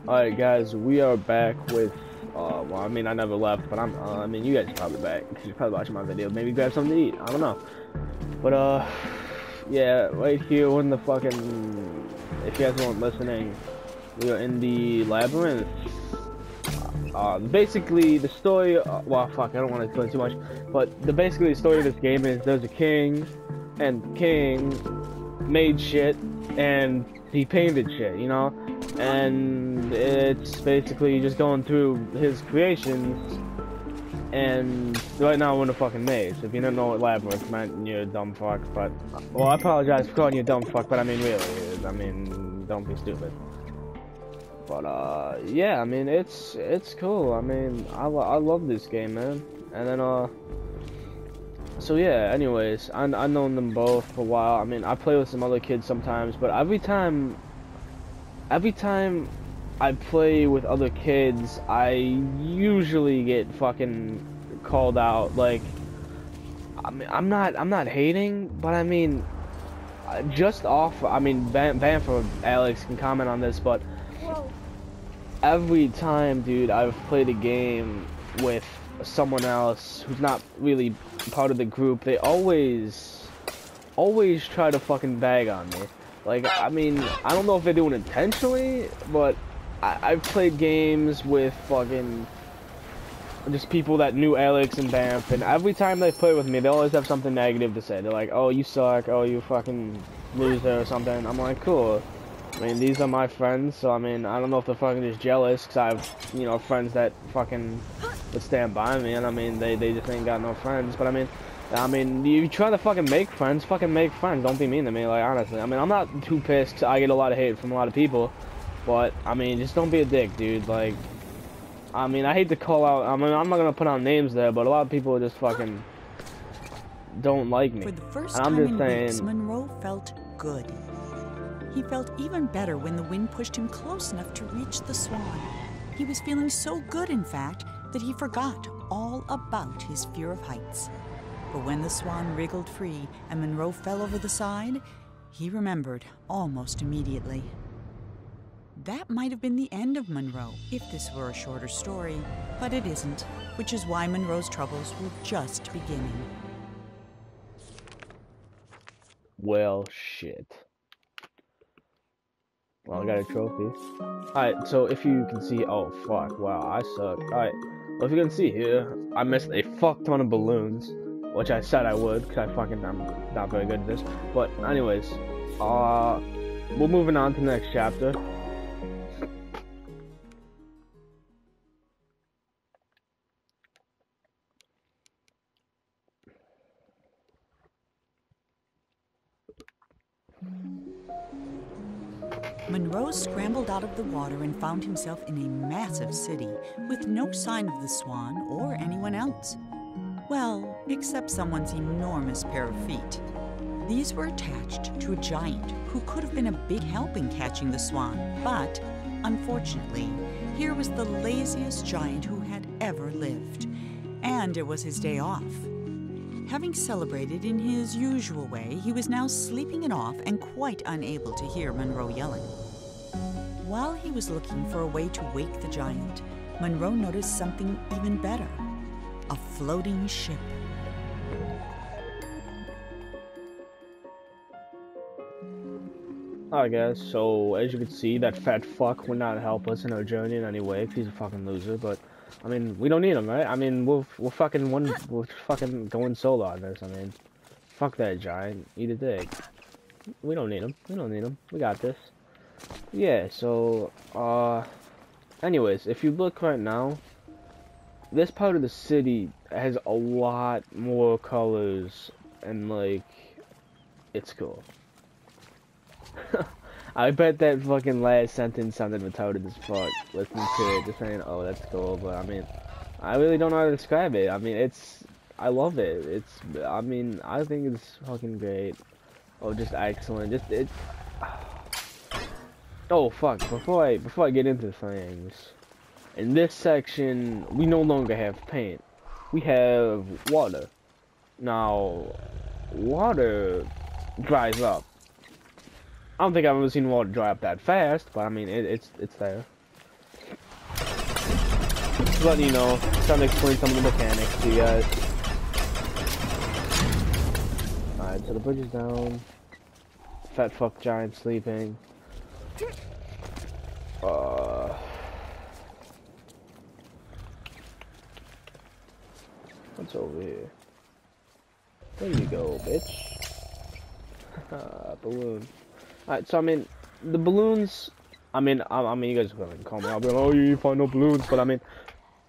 Alright guys, we are back with, well I mean I never left, but I mean you guys are probably back, because you're probably watching my video, maybe grab something to eat, I don't know. But yeah, right here we're in the fucking, if you guys weren't listening, we are in the labyrinth. Basically the story, well fuck, I don't want to explain too much, but basically the story of this game is there's a king, and king made shit, and he painted shit, you know? And it's basically just going through his creations, and right now we're in a fucking maze. If you don't know what labyrinth meant, you're a dumb fuck, but, well, I apologize for calling you a dumb fuck, but I mean, really, I mean, don't be stupid. But, yeah, I mean, it's cool. I mean, I love this game, man. And then, so yeah, anyways, I've known them both for a while. I mean, I play with some other kids sometimes, but every time I play with other kids, I usually get fucking called out. Like, I mean, I'm not hating, but I mean, just off. I mean, Banford, Alex can comment on this, but every time, dude, I've played a game with someone else who's not really part of the group, they always try to fucking bag on me. Like, I mean, I don't know if they do it intentionally, but I've played games with fucking just people that knew Alex and Banff, and every time they play with me, they always have something negative to say. They're like, oh, you suck, oh, you fucking loser or something. I'm like, cool. I mean, these are my friends, so I mean, I don't know if they're fucking just jealous, because I have, you know, friends that fucking would stand by me, and I mean, they just ain't got no friends, but I mean, you try to fucking make friends, don't be mean to me, like, honestly. I mean, I'm not too pissed, I get a lot of hate from a lot of people, but, I mean, just don't be a dick, dude, like, I mean, I hate to call out, I mean, I'm not gonna put out names there, but a lot of people just fucking don't like me. For the first and I'm time just in saying, weeks, Monroe felt good. He felt even better when the wind pushed him close enough to reach the swan. He was feeling so good, in fact, that he forgot all about his fear of heights. But when the swan wriggled free and Monroe fell over the side, he remembered almost immediately. That might have been the end of Monroe if this were a shorter story, but it isn't, which is why Monroe's troubles were just beginning. well, shit. Well, I got a trophy. Alright, so if you can see, oh fuck, wow, I suck. Alright, well if you can see here, I missed a fuck ton of balloons, which I said I would, because I'm not very good at this. But anyways, we're moving on to the next chapter. Monroe scrambled out of the water and found himself in a massive city with no sign of the swan or anyone else. Well, except someone's enormous pair of feet. These were attached to a giant who could have been a big help in catching the swan, but unfortunately, here was the laziest giant who had ever lived, and it was his day off. Having celebrated in his usual way, he was now sleeping it off and quite unable to hear Monroe yelling. While he was looking for a way to wake the giant, Monroe noticed something even better: a floating ship. Alright guys, so as you can see, that fat fuck would not help us in our journey in any way, 'cause he's a fucking loser, but I mean, we don't need him, right? I mean, we're fucking going solo on this. I mean, fuck that giant, eat a dick. We don't need him. We got this. Yeah, so, anyways, if you look right now, this part of the city has a lot more colors, and, like, it's cool. I bet that fucking last sentence sounded retarded as fuck, listening to it, just saying, oh, that's cool, but, I mean, I really don't know how to describe it. I mean, I love it. I mean, I think it's fucking great. Oh, just excellent. Oh, fuck, before I get into things, in this section, we no longer have paint. We have water. Now, water dries up. I don't think I've ever seen water dry up that fast, but I mean, it's there. Just letting you know, trying to explain some of the mechanics to you guys. Alright, so the bridge is down. Fat fuck giant sleeping. What's over here? There you go, bitch. Balloon. Alright, so I mean, the balloons. I mean, you guys are gonna call me. I'll be like, oh, you find no balloons, but I mean,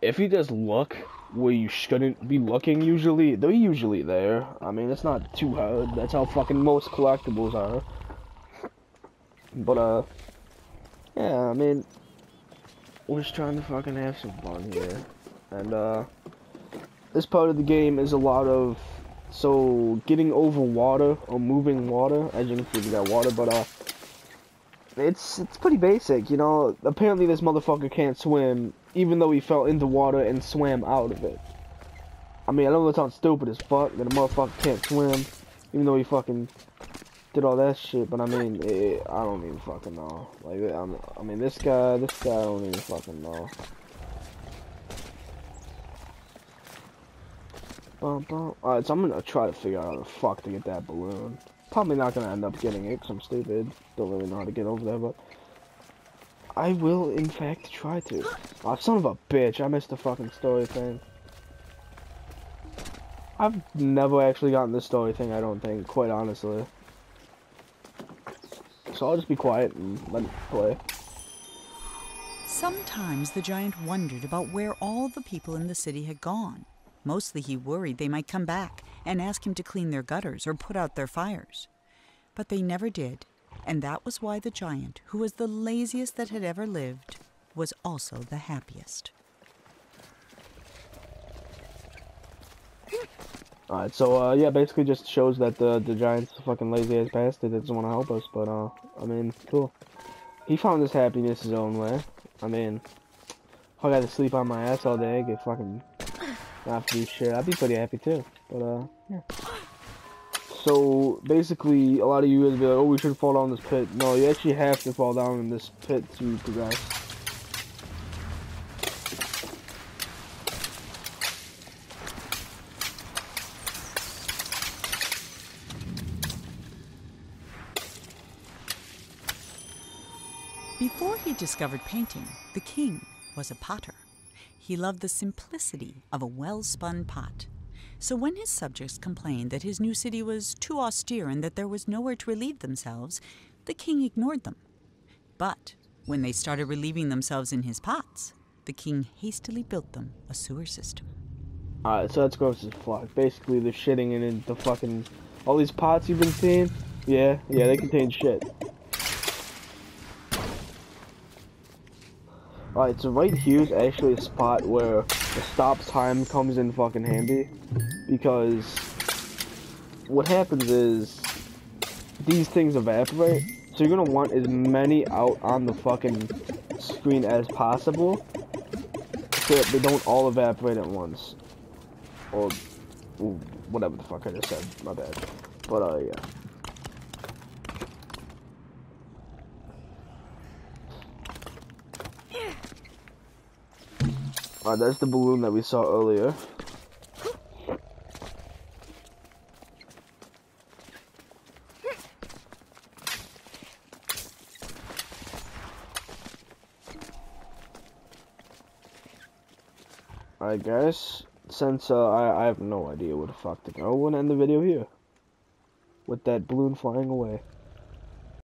if you just look where you shouldn't be looking, usually they're usually there. I mean, it's not too hard. That's how fucking most collectibles are. But yeah, I mean, we're just trying to fucking have some fun here, and this part of the game is a lot of getting over water or moving water. As you can see, we got water, but it's pretty basic, you know. Apparently, this motherfucker can't swim, even though he fell into water and swam out of it. I mean, I know that sounds stupid as fuck that a motherfucker can't swim, even though he fucking did all that shit. But I mean, I don't even fucking know. Like, I mean, this guy, I don't even fucking know. Alright, so I'm gonna try to figure out how the fuck to get that balloon. Probably not gonna end up getting it because I'm stupid. Don't really know how to get over there, but I will, in fact, try to. Oh, son of a bitch, I missed the fucking story thing. I've never actually gotten this story thing, I don't think, quite honestly. So I'll just be quiet and let it play. Sometimes the giant wondered about where all the people in the city had gone. Mostly he worried they might come back and ask him to clean their gutters or put out their fires. But they never did, and that was why the giant, who was the laziest that had ever lived, was also the happiest. Alright, so yeah, basically just shows that the giant's a fucking lazy ass bastard that doesn't want to help us, but I mean, cool. He found his happiness his own way. I mean, if I got to sleep on my ass all day, get fucking not have to do shit, I'd be pretty happy too. But yeah. So basically, a lot of you guys be like, oh, we should fall down this pit. No, you actually have to fall down in this pit to progress. Before he discovered painting, the king was a potter. He loved the simplicity of a well-spun pot. So when his subjects complained that his new city was too austere and that there was nowhere to relieve themselves, the king ignored them. But when they started relieving themselves in his pots, the king hastily built them a sewer system. Alright, so that's gross as fuck. Basically, they're shitting in the fucking... all these pots you've been seeing? Yeah, they contain shit. Alright, so right here is actually a spot where the stop time comes in fucking handy. Because what happens is these things evaporate. So you're gonna want as many out on the fucking screen as possible so that they don't all evaporate at once. Or whatever the fuck I just said, my bad. But yeah. Alright, there's the balloon that we saw earlier. Alright guys, since I have no idea where the fuck to go, we're gonna end the video here. With that balloon flying away.